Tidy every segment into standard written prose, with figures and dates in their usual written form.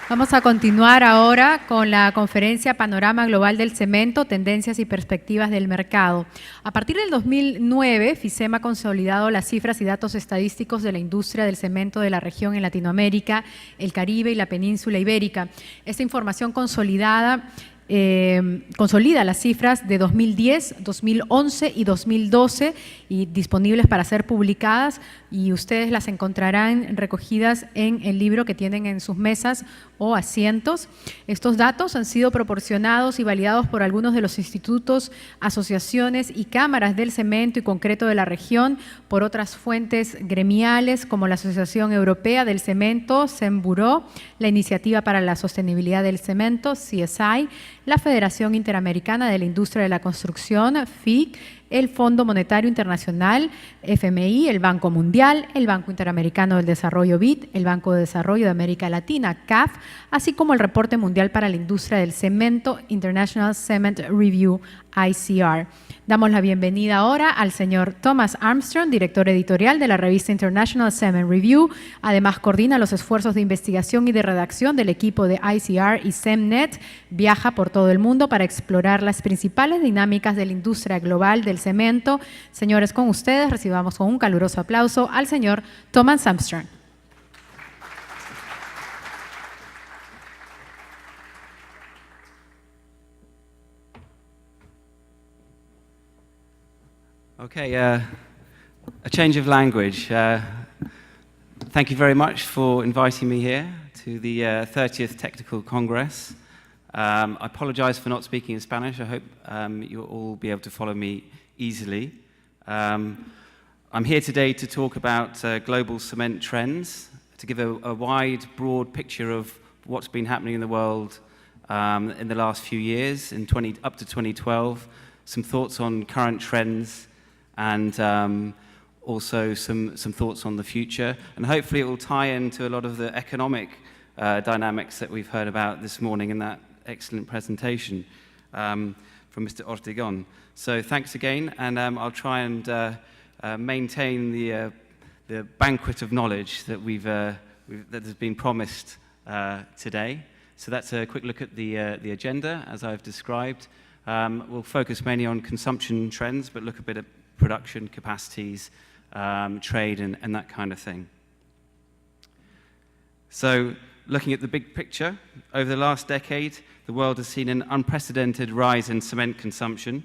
Vamos a continuar ahora con la conferencia Panorama Global del Cemento, Tendencias y Perspectivas del Mercado. A partir del 2009, FICEM ha consolidado las cifras y datos estadísticos de la industria del cemento de la región en Latinoamérica, el Caribe y la península ibérica. Esta información consolida las cifras de 2010, 2011 y 2012 y disponibles para ser publicadas, y ustedes las encontrarán recogidas en el libro que tienen en sus mesas o asientos. Estos datos han sido proporcionados y validados por algunos de los institutos, asociaciones y cámaras del cemento y concreto de la región, por otras fuentes gremiales como la Asociación Europea del Cemento, CEMBURO, la Iniciativa para la Sostenibilidad del Cemento, CSI, la Federación Interamericana de la Industria de la Construcción, FIC, el Fondo Monetario Internacional, FMI, el Banco Mundial, el Banco Interamericano del Desarrollo, BID, el Banco de Desarrollo de América Latina, CAF, así como el Reporte Mundial para la Industria del Cemento, International Cement Review, ICR. Damos la bienvenida ahora al señor Thomas Armstrong, director editorial de la revista International Cement Review. Además, coordina los esfuerzos de investigación y de redacción del equipo de ICR y CEMNet. Viaja por todo el mundo para explorar las principales dinámicas de la industria global del cemento. Señores, con ustedes recibamos con un caluroso aplauso al señor Thomas Armstrong. Okay, a change of language. Thank you very much for inviting me here to the 30th Technical Congress. I apologize for not speaking in Spanish. I hope you'll all be able to follow me easily. I'm here today to talk about global cement trends, to give a wide, broad picture of what's been happening in the world in the last few years, up to 2012, some thoughts on current trends, and also some thoughts on the future. And hopefully it will tie into a lot of the economic dynamics that we've heard about this morning in that excellent presentation from Mr. Ortegon. So thanks again, and I'll try and maintain the banquet of knowledge that that has been promised today. So that's a quick look at the agenda as I've described. We'll focus mainly on consumption trends, but look a bit at production capacities, trade, and that kind of thing. So, looking at the big picture, over the last decade, the world has seen an unprecedented rise in cement consumption.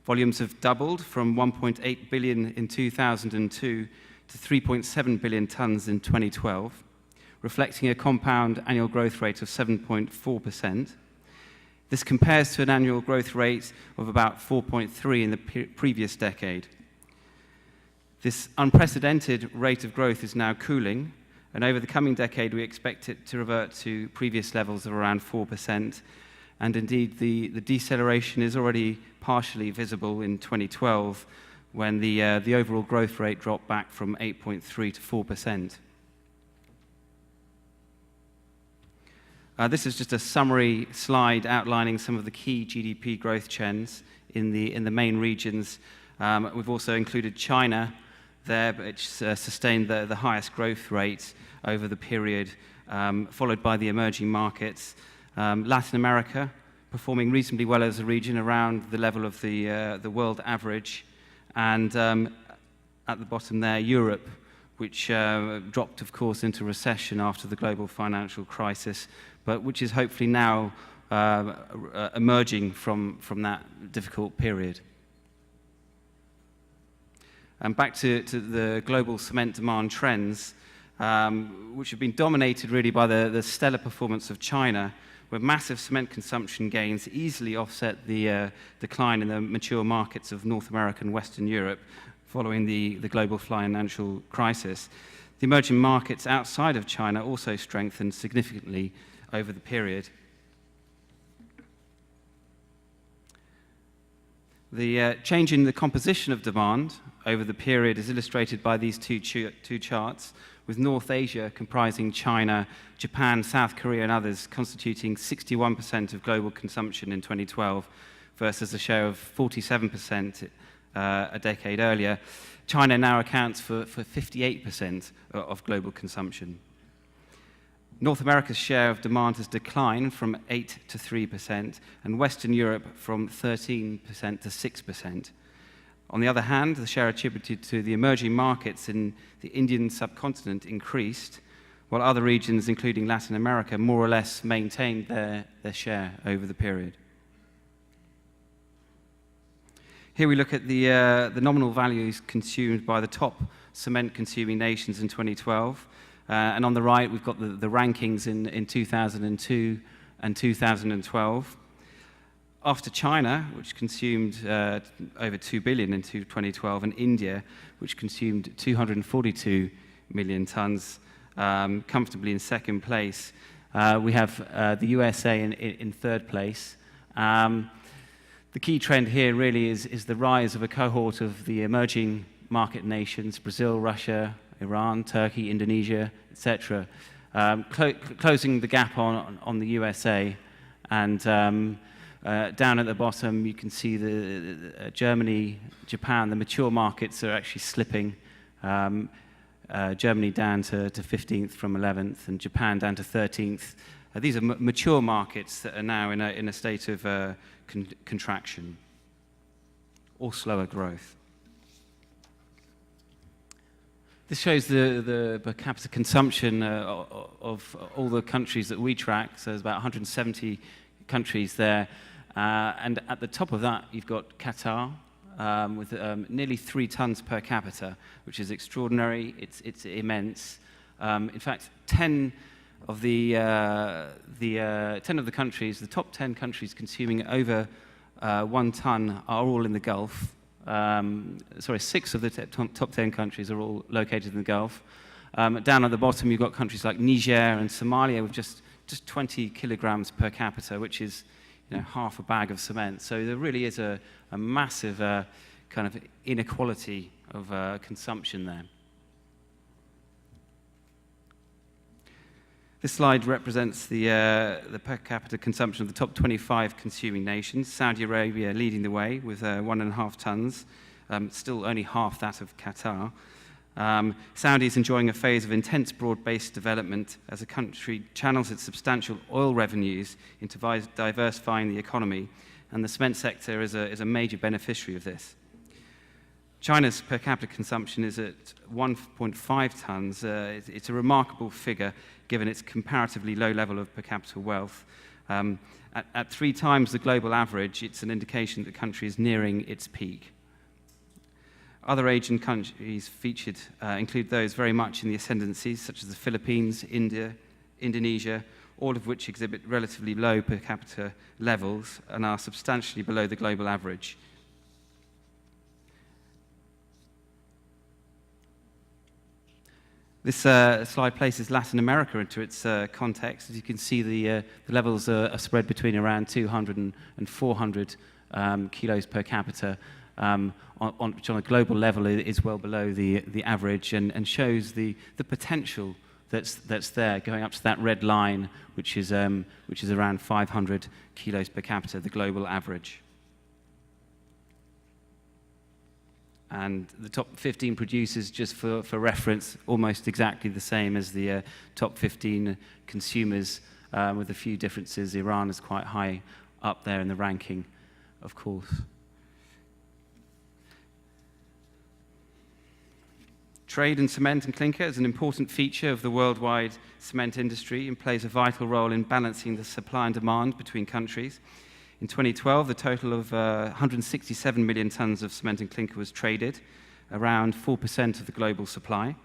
Volumes have doubled from 1.8 billion in 2002 to 3.7 billion tons in 2012, reflecting a compound annual growth rate of 7.4%. This compares to an annual growth rate of about 4.3% in the previous decade. This unprecedented rate of growth is now cooling, and over the coming decade we expect it to revert to previous levels of around 4%, and indeed the deceleration is already partially visible in 2012 when the overall growth rate dropped back from 8.3% to 4%. This is just a summary slide outlining some of the key GDP growth trends in the main regions. We've also included China there, which sustained the highest growth rate over the period, followed by the emerging markets. Latin America performing reasonably well as a region, around the level of the world average, and at the bottom there, Europe, which dropped, of course, into recession after the global financial crisis, but which is hopefully now emerging from that difficult period. And back to the global cement demand trends, which have been dominated really by the stellar performance of China, where massive cement consumption gains easily offset the decline in the mature markets of North America and Western Europe following the global financial crisis. The emerging markets outside of China also strengthened significantly over the period. The change in the composition of demand over the period is illustrated by these two charts, with North Asia comprising China, Japan, South Korea and others constituting 61% of global consumption in 2012 versus a share of 47% a decade earlier. China now accounts for 58% of global consumption. North America's share of demand has declined from 8 to 3%, and Western Europe from 13% to 6%. On the other hand, the share attributed to the emerging markets in the Indian subcontinent increased, while other regions, including Latin America, more or less maintained their share over the period. Here we look at the nominal values consumed by the top cement-consuming nations in 2012. And on the right, we've got the rankings in 2002 and 2012. After China, which consumed over 2 billion in 2012, and India, which consumed 242 million tons, comfortably in second place, we have the USA in third place. The key trend here really is the rise of a cohort of the emerging market nations, Brazil, Russia, Iran, Turkey, Indonesia, etc., closing the gap on the USA. And down at the bottom, you can see the Germany, Japan, the mature markets are actually slipping. Germany down to 15th from 11th, and Japan down to 13th. These are mature markets that are now in a state of contraction or slower growth. This shows the per capita consumption of all the countries that we track. So there's about 170 countries there. And at the top of that, you've got Qatar with nearly 3 tons per capita, which is extraordinary. It's immense. In fact, 10 of the countries, the top 10 countries consuming over 1 ton are all in the Gulf. 6 of the top 10 countries are all located in the Gulf. Down at the bottom, you've got countries like Niger and Somalia with just 20 kilograms per capita, which is half a bag of cement. So there really is a massive kind of inequality of consumption there. This slide represents the per capita consumption of the top 25 consuming nations. Saudi Arabia leading the way with 1.5 tons, still only half that of Qatar. Saudi is enjoying a phase of intense broad-based development as the country channels its substantial oil revenues into diversifying the economy, and the cement sector is a major beneficiary of this. China's per capita consumption is at 1.5 tons. It's a remarkable figure given its comparatively low level of per capita wealth. At 3 times the global average, it's an indication that the country is nearing its peak. Other Asian countries featured include those very much in the ascendancy, such as the Philippines, India, Indonesia, all of which exhibit relatively low per capita levels and are substantially below the global average. This slide places Latin America into its context. As you can see, the levels are spread between around 200 and 400 kilos per capita, which on a global level is well below the average, and shows the potential that's there, going up to that red line, which is around 500 kilos per capita, the global average. And the top 15 producers, just for reference, almost exactly the same as the top 15 consumers, with a few differences. Iran is quite high up there in the ranking, of course. Trade in cement and clinker is an important feature of the worldwide cement industry and plays a vital role in balancing the supply and demand between countries. In 2012, the total of 167 million tons of cement and clinker was traded, around 4% of the global supply.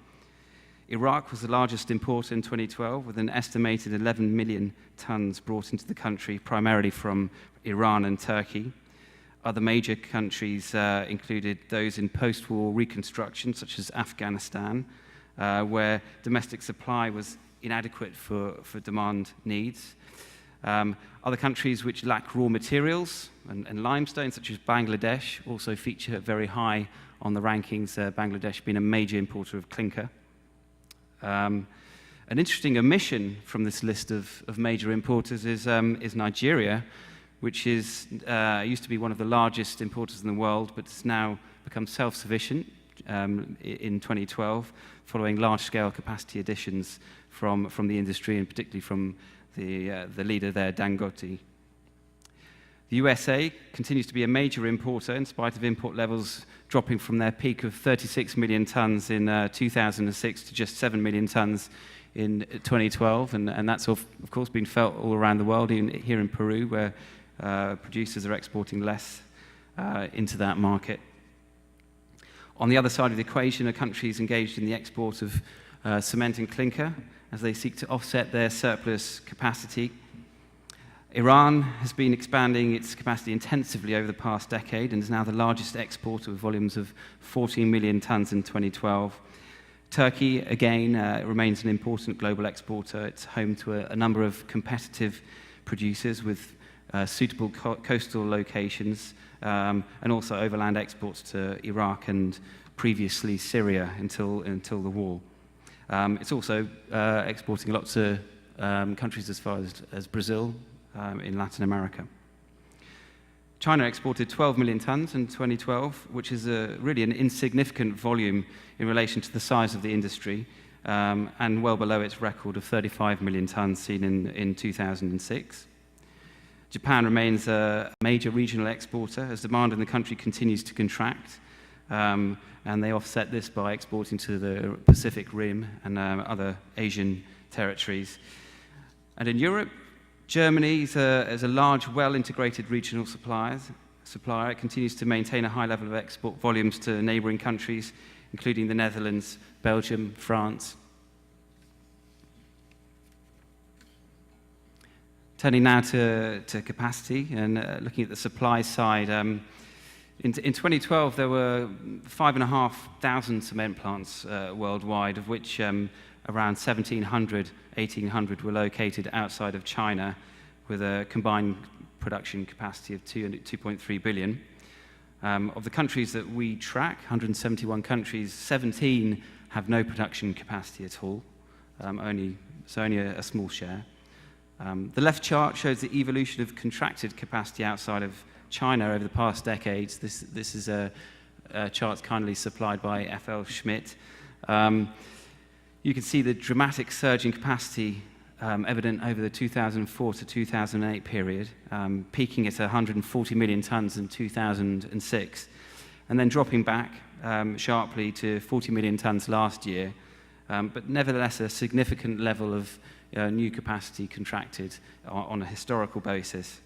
Iraq was the largest importer in 2012, with an estimated 11 million tons brought into the country, primarily from Iran and Turkey. Other major countries included those in post-war reconstruction, such as Afghanistan, where domestic supply was inadequate for demand needs. Other countries which lack raw materials and limestone, such as Bangladesh, also feature very high on the rankings, Bangladesh being a major importer of clinker. An interesting omission from this list of major importers is Nigeria, which used to be one of the largest importers in the world, but has now become self-sufficient in 2012 following large-scale capacity additions from the industry, and particularly from the leader there, Dangote. The USA continues to be a major importer in spite of import levels dropping from their peak of 36 million tons in 2006 to just 7 million tons in 2012, and that's of course been felt all around the world, even here in Peru, where producers are exporting less into that market. On the other side of the equation are countries engaged in the export of cement and clinker as they seek to offset their surplus capacity. Iran has been expanding its capacity intensively over the past decade and is now the largest exporter with volumes of 14 million tons in 2012. Turkey, again, remains an important global exporter. It's home to a number of competitive producers with suitable coastal locations, and also overland exports to Iraq and previously Syria until the war. It's also exporting a lot to countries as far as Brazil in Latin America. China exported 12 million tons in 2012, which is really an insignificant volume in relation to the size of the industry, and well below its record of 35 million tons seen in 2006. Japan remains a major regional exporter as demand in the country continues to contract, and they offset this by exporting to the Pacific Rim and other Asian territories. And in Europe, Germany is a large, well-integrated regional supplier. It continues to maintain a high level of export volumes to neighboring countries, including the Netherlands, Belgium, France. Turning now to capacity and looking at the supply side. In 2012, there were 5,500 cement plants worldwide, of which around 1,800 were located outside of China, with a combined production capacity of 2.3 billion. Of the countries that we track, 171 countries, 17 have no production capacity at all, only a small share. The left chart shows the evolution of contracted capacity outside of China over the past decades. This is a chart kindly supplied by F.L. Schmidt. You can see the dramatic surge in capacity evident over the 2004 to 2008 period, peaking at 140 million tons in 2006, and then dropping back sharply to 40 million tons last year, but nevertheless a significant level of new capacity contracted on a historical basis.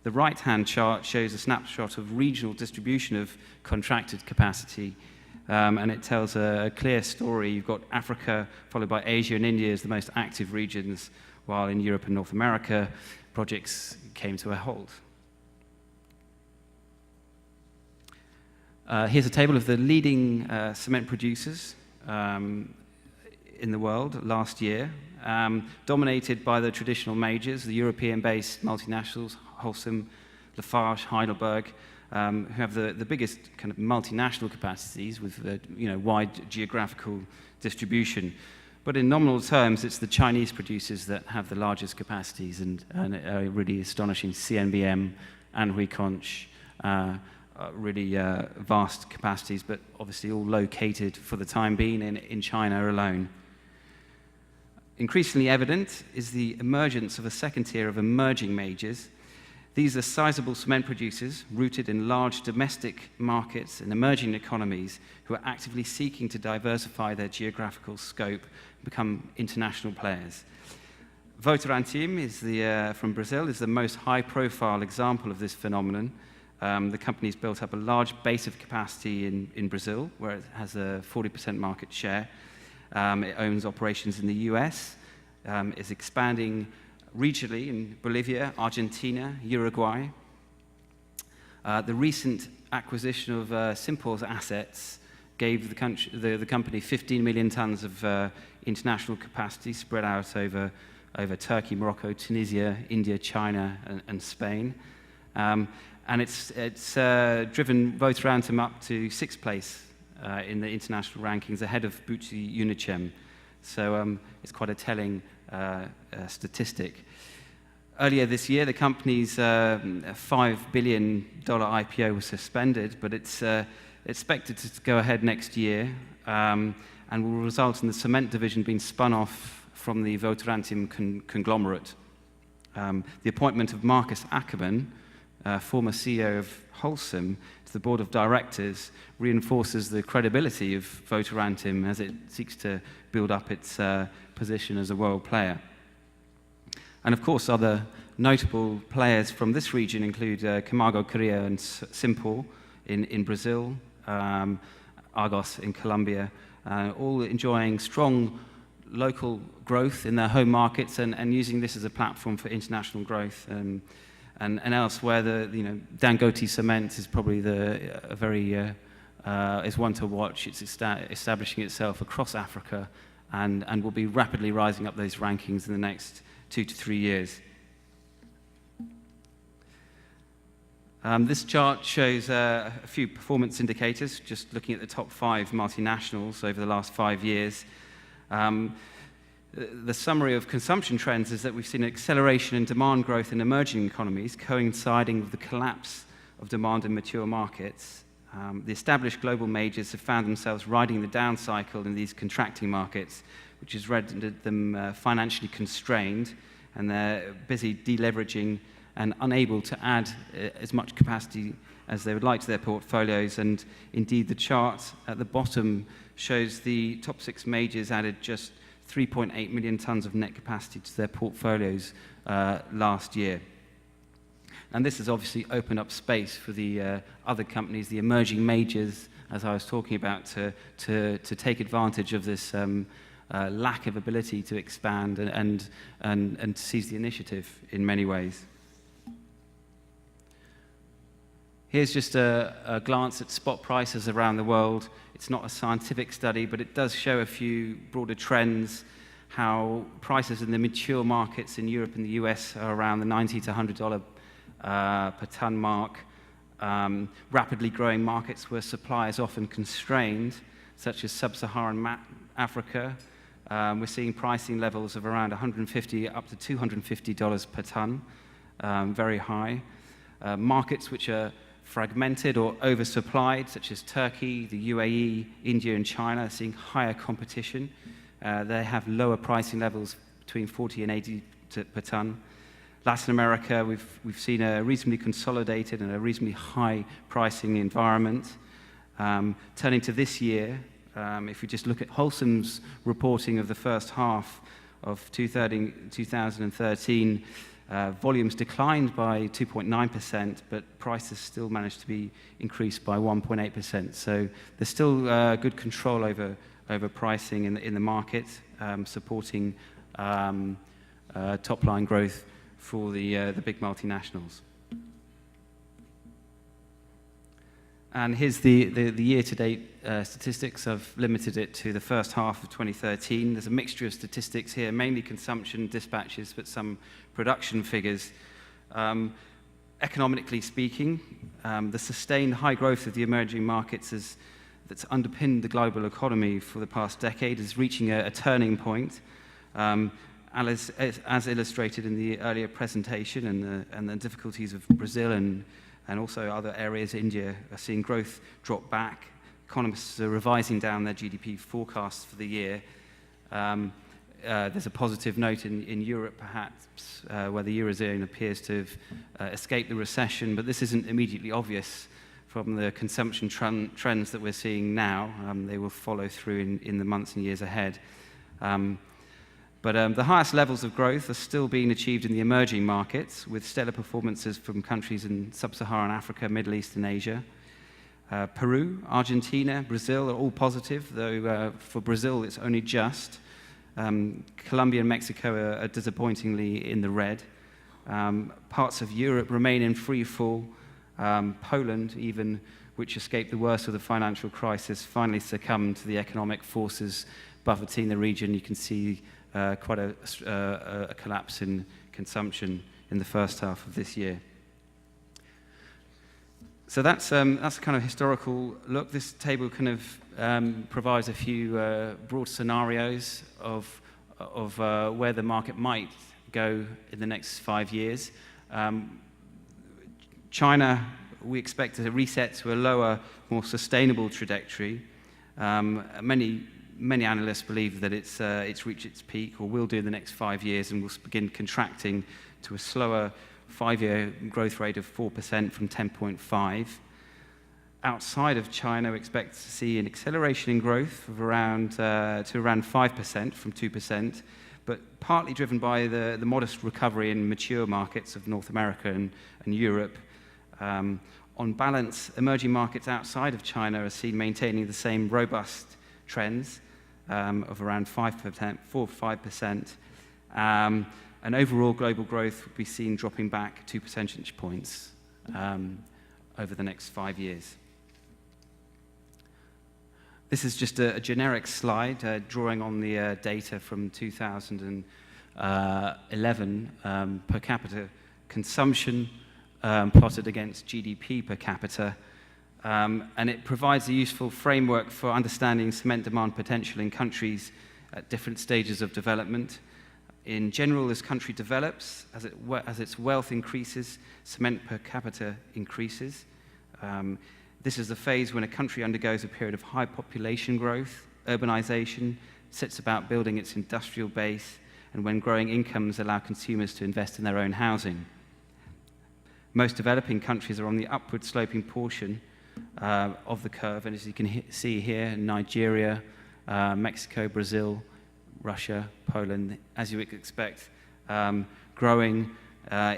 The right-hand chart shows a snapshot of regional distribution of contracted capacity, and it tells a clear story. You've got Africa, followed by Asia and India as the most active regions, while in Europe and North America, projects came to a halt. Here's a table of the leading cement producers in the world last year, dominated by the traditional majors, the European-based multinationals, Holcim, Lafarge, Heidelberg, who have the biggest kind of multinational capacities with wide geographical distribution. But in nominal terms, it's the Chinese producers that have the largest capacities and are really astonishing. CNBM, Anhui Conch, really vast capacities, but obviously all located for the time being in China alone. Increasingly evident is the emergence of a second tier of emerging majors. These are sizable cement producers rooted in large domestic markets and emerging economies who are actively seeking to diversify their geographical scope and become international players. Votorantim from Brazil is the most high-profile example of this phenomenon. The company's built up a large base of capacity in Brazil, where it has a 40% market share. It owns operations in the US, is expanding regionally in Bolivia, Argentina, Uruguay. The recent acquisition of Simpol's assets gave the company 15 million tons of international capacity spread out over Turkey, Morocco, Tunisia, India, China, and Spain. And it's driven Votorantim up to 6th place in the international rankings, ahead of Butzi Unicem. So it's quite a telling statistic. Earlier this year, the company's $5 billion IPO was suspended, but it's expected to go ahead next year. And and will result in the cement division being spun off from the Votorantim conglomerate. The appointment of Marcus Ackermann, former CEO of Holcim, to the board of directors reinforces the credibility of Votorantim as it seeks to build up its position as a world player. And of course, other notable players from this region include Camargo Correa and Simpor in Brazil, Argos in Colombia, all enjoying strong local growth in their home markets and using this as a platform for international growth. And elsewhere, Dangote Cement is probably is one to watch. It's establishing itself across Africa and will be rapidly rising up those rankings in the next 2 to 3 years. This chart shows a few performance indicators, just looking at the top 5 multinationals over the last 5 years. The summary of consumption trends is that we've seen an acceleration in demand growth in emerging economies, coinciding with the collapse of demand in mature markets. The established global majors have found themselves riding the down cycle in these contracting markets, which has rendered them financially constrained, and they're busy deleveraging and unable to add as much capacity as they would like to their portfolios. And indeed, the chart at the bottom shows the top 6 majors added just 3.8 million tons of net capacity to their portfolios last year. And this has obviously opened up space for the other companies, the emerging majors, as I was talking about, to take advantage of this lack of ability to expand and to seize the initiative in many ways. Here's just a glance at spot prices around the world. It's not a scientific study, but it does show a few broader trends, how prices in the mature markets in Europe and the US are around the $90 to $100 per ton mark. Rapidly growing markets where supply is often constrained, such as sub-Saharan Africa. We're seeing pricing levels of around $150 up to $250 per ton, very high. Markets which are fragmented or oversupplied, such as Turkey, the UAE, India, and China, are seeing higher competition. They have lower pricing levels between 40 and 80 per ton. Latin America, we've seen a reasonably consolidated and a reasonably high pricing environment. Turning to this year, if we just look at Holcim's reporting of the first half of 2013, volumes declined by 2.9%, but prices still managed to be increased by 1.8%. So there's still good control over pricing in the market, supporting top-line growth for the big multinationals. And here's the year-to-date statistics. I've limited it to the first half of 2013. There's a mixture of statistics here, mainly consumption, dispatches, but some production figures. Economically speaking, the sustained high growth of the emerging markets that's underpinned the global economy for the past decade is reaching a turning point. As illustrated in the earlier presentation, and the difficulties of Brazil and also other areas, India, are seeing growth drop back. Economists are revising down their GDP forecasts for the year. There's a positive note in Europe, perhaps, where the Eurozone appears to have escaped the recession, but this isn't immediately obvious from the consumption trends that we're seeing now. They will follow through in the months and years ahead. But the highest levels of growth are still being achieved in the emerging markets, with stellar performances from countries in sub-Saharan Africa, Middle East, and Asia. Peru, Argentina, Brazil are all positive, though for Brazil it's only just. Colombia and Mexico are disappointingly in the red. Parts of Europe remain in free fall. Poland, even, which escaped the worst of the financial crisis, finally succumbed to the economic forces buffeting the region. You can see quite a collapse in consumption in the first half of this year. So that's a kind of historical look. This table kind of provides a few broad scenarios of where the market might go in the next 5 years. China, we expect a reset to a lower, more sustainable trajectory. Many many analysts believe that it's reached its peak, or will do in the next 5 years, and will begin contracting to a slower 5-year growth rate of 4% from 10.5. Outside of China, we expect to see an acceleration in growth of around 5% from 2%, but partly driven by the modest recovery in mature markets of North America and Europe. On balance, emerging markets outside of China are seen maintaining the same robust trends of around 5%, 4-5%. And overall global growth will be seen dropping back 2 percentage points over the next 5 years. This is just a generic slide drawing on the data from 2011 per capita consumption plotted against GDP per capita, and it provides a useful framework for understanding cement demand potential in countries at different stages of development. In general, as country develops, as its wealth increases, cement per capita increases. This is the phase when a country undergoes a period of high population growth, urbanization, sets about building its industrial base, and when growing incomes allow consumers to invest in their own housing. Most developing countries are on the upward sloping portion of the curve, and as you can see here, Nigeria, Mexico, Brazil, Russia, Poland, as you would expect, growing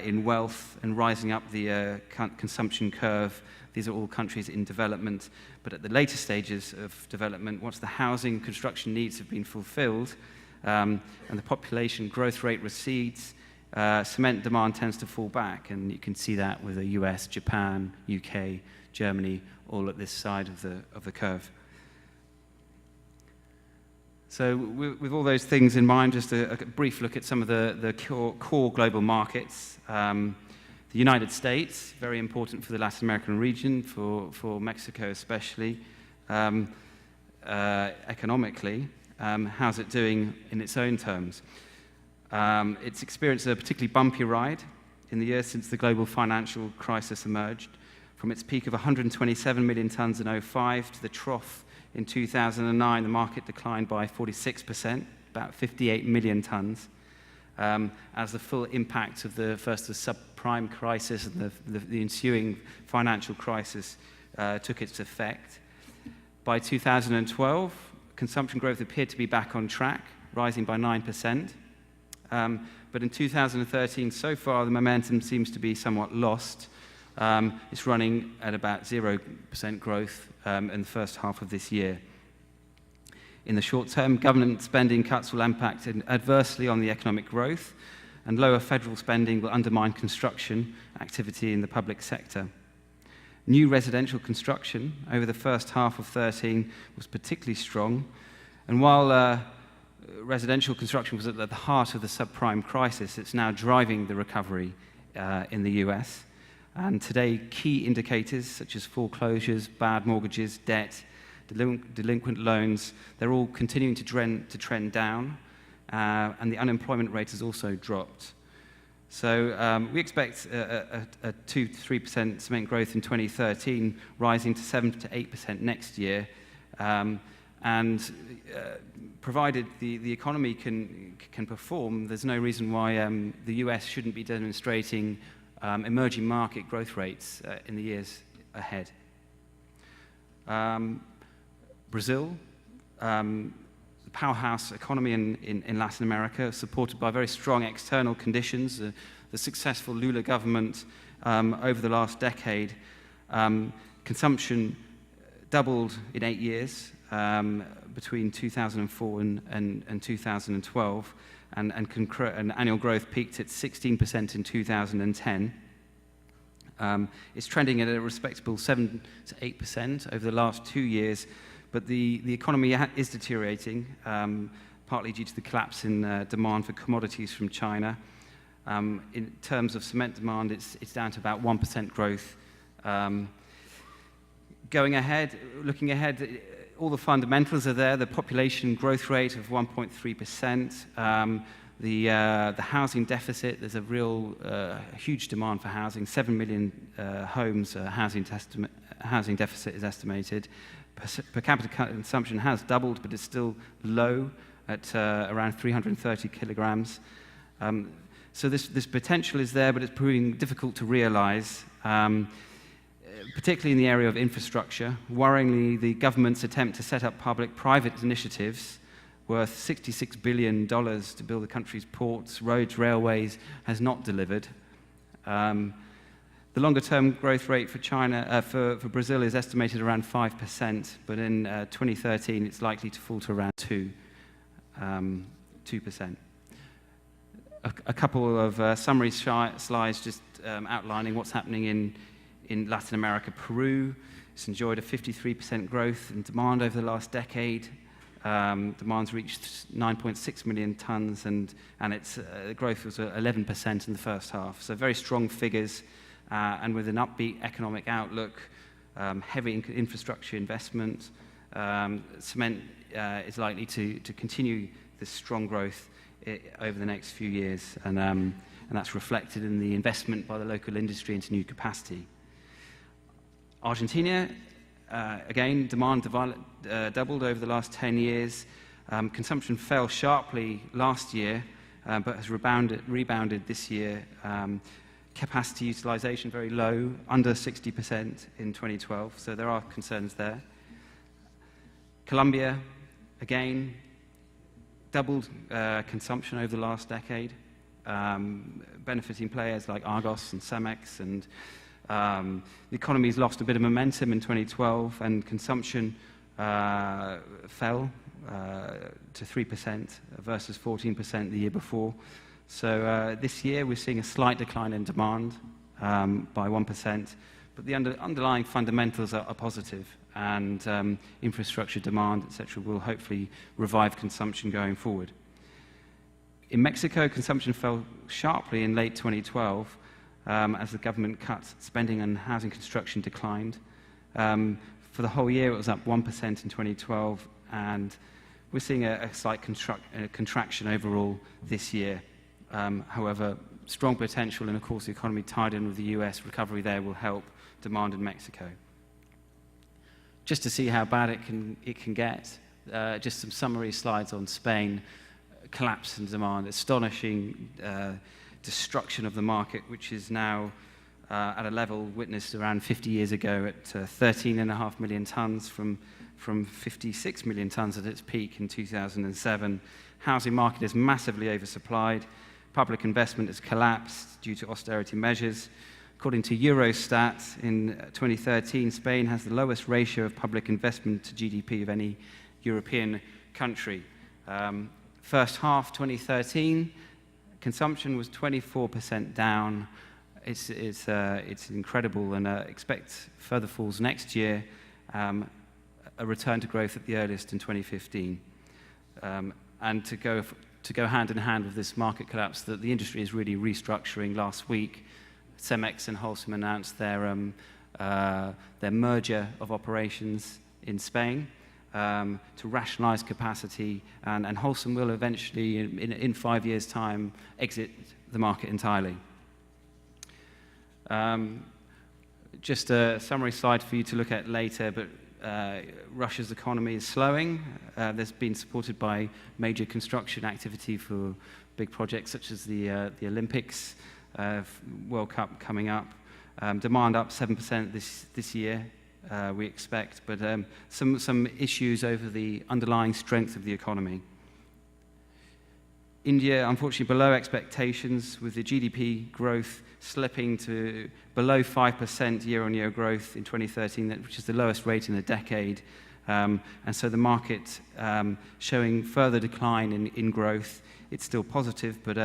in wealth and rising up the consumption curve. These are all countries in development, but at the later stages of development, once the housing construction needs have been fulfilled and the population growth rate recedes, cement demand tends to fall back, and you can see that with the US, Japan, UK, Germany, all at this side of the curve. So with all those things in mind, just a brief look at some of the core global markets. The United States, very important for the Latin American region, for Mexico especially, economically. How's it doing in its own terms? It's experienced a particularly bumpy ride in the years since the global financial crisis emerged. From its peak of 127 million tons in 2005 to the trough in 2009, the market declined by 46%, about 58 million tons, as the full impact of the subprime crisis and the ensuing financial crisis took its effect. By 2012, consumption growth appeared to be back on track, rising by 9%. But in 2013, so far, the momentum seems to be somewhat lost. It's running at about 0% growth in the first half of this year. In the short term, government spending cuts will impact adversely on the economic growth, and lower federal spending will undermine construction activity in the public sector. New residential construction over the first half of 2013 was particularly strong, and while residential construction was at the heart of the subprime crisis, it's now driving the recovery in the US. And today, key indicators such as foreclosures, bad mortgages, debt, delinquent loans, they're all continuing to trend down, and the unemployment rate has also dropped. So we expect a 2-3% cement growth in 2013, rising to 7-8% next year. And provided the economy can perform, there's no reason why the US shouldn't be demonstrating emerging market growth rates in the years ahead. Brazil, the powerhouse economy in Latin America, supported by very strong external conditions, the successful Lula government over the last decade. Consumption doubled in 8 years between 2004 and 2012, and annual growth peaked at 16% in 2010. It's trending at a respectable 7 to 8% over the last 2 years, but the economy is deteriorating, partly due to the collapse in demand for commodities from China. In terms of cement demand, it's down to about 1% growth. Looking ahead, all the fundamentals are there. The population growth rate of 1.3%. The housing deficit, there's a real huge demand for housing. 7 million homes, housing deficit is estimated. per capita consumption has doubled, but it's still low at around 330 kilograms. So this potential is there, but it's proving difficult to realize, particularly in the area of infrastructure. Worryingly, the government's attempt to set up public-private initiatives worth $66 billion to build the country's ports, roads, railways has not delivered. The longer-term growth rate for China, for Brazil, is estimated around 5%, but in 2013 it's likely to fall to around 2%. A couple of summary slides just outlining what's happening in Latin America. Peru has enjoyed a 53% growth in demand over the last decade. Demand's reached 9.6 million tons, and its growth was 11% in the first half. So very strong figures, and with an upbeat economic outlook, heavy infrastructure investment. Cement is likely to continue this strong growth over the next few years, and that's reflected in the investment by the local industry into new capacity. Argentina, again, demand doubled over the last 10 years. Consumption fell sharply last year, but has rebounded this year. Capacity utilization very low, under 60% in 2012, so there are concerns there. Colombia, again, doubled consumption over the last decade, benefiting players like Argos and Cemex, and the economy's lost a bit of momentum in 2012, and consumption fell to 3% versus 14% the year before. So this year we're seeing a slight decline in demand by 1%, but the underlying fundamentals are positive, and infrastructure demand, etc., will hopefully revive consumption going forward. In Mexico, consumption fell sharply in late 2012 as the government cut spending and housing construction declined. For the whole year, it was up 1% in 2012, and we're seeing a slight contraction overall this year. However, strong potential, and of course the economy tied in with the US recovery there will help demand in Mexico. Just to see how bad it can get, just some summary slides on Spain. Collapse in demand, astonishing destruction of the market, which is now at a level witnessed around 50 years ago at 13.5 million tons from 56 million tons at its peak in 2007. Housing market is massively oversupplied. Public investment has collapsed due to austerity measures. According to Eurostat, in 2013, Spain has the lowest ratio of public investment to GDP of any European country. First half 2013, consumption was 24% down. It's incredible, and expect further falls next year, a return to growth at the earliest in 2015. And to go hand in hand with this market collapse, that the industry is really restructuring. Last week, Cemex and Holcim announced their merger of operations in Spain to rationalize capacity, and Holcim will eventually, in 5 years' time, exit the market entirely. Just a summary slide for you to look at later, but Russia's economy is slowing. There's been supported by major construction activity for big projects such as the Olympics, World Cup coming up. Demand up 7% this year, we expect, but some issues over the underlying strength of the economy. India, unfortunately, below expectations, with the GDP growth slipping to below 5% year-on-year growth in 2013, which is the lowest rate in a decade. And so the market showing further decline in growth. It's still positive, but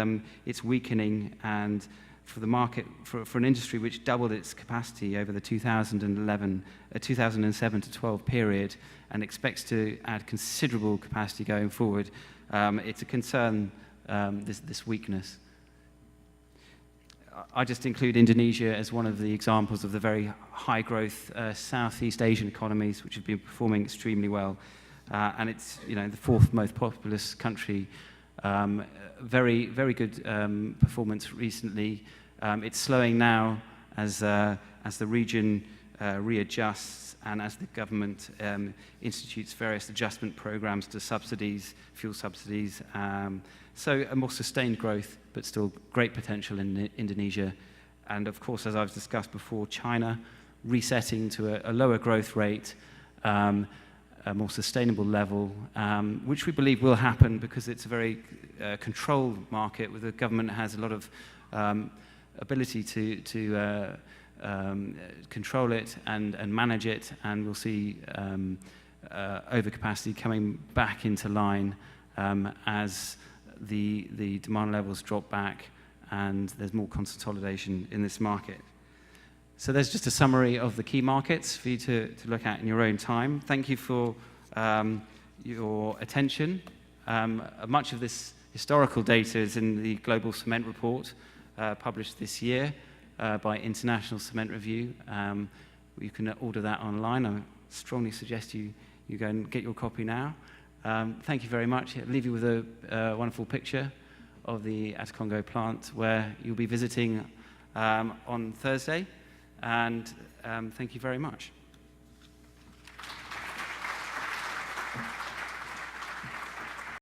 it's weakening, and for the market, for an industry which doubled its capacity over the 2007 to 12 period and expects to add considerable capacity going forward, it's a concern, this weakness. I just include Indonesia as one of the examples of the very high growth Southeast Asian economies which have been performing extremely well, and it's the fourth most populous country. Very, very good performance recently. It's slowing now as the region readjusts and as the government institutes various adjustment programs to subsidies, fuel subsidies. So a more sustained growth, but still great potential in Indonesia. And of course, as I've discussed before, China resetting to a lower growth rate, a more sustainable level, which we believe will happen because it's a very controlled market where the government has a lot of ability to control it and manage it, and we'll see overcapacity coming back into line as the demand levels drop back and there's more consolidation in this market. So there's just a summary of the key markets for you to look at in your own time. Thank you for your attention. Much of this historical data is in the Global Cement Report published this year by International Cement Review. You can order that online. I strongly suggest you go and get your copy now. Thank you very much. I'll leave you with a wonderful picture of the Atacongo plant where you'll be visiting on Thursday. And thank you very much.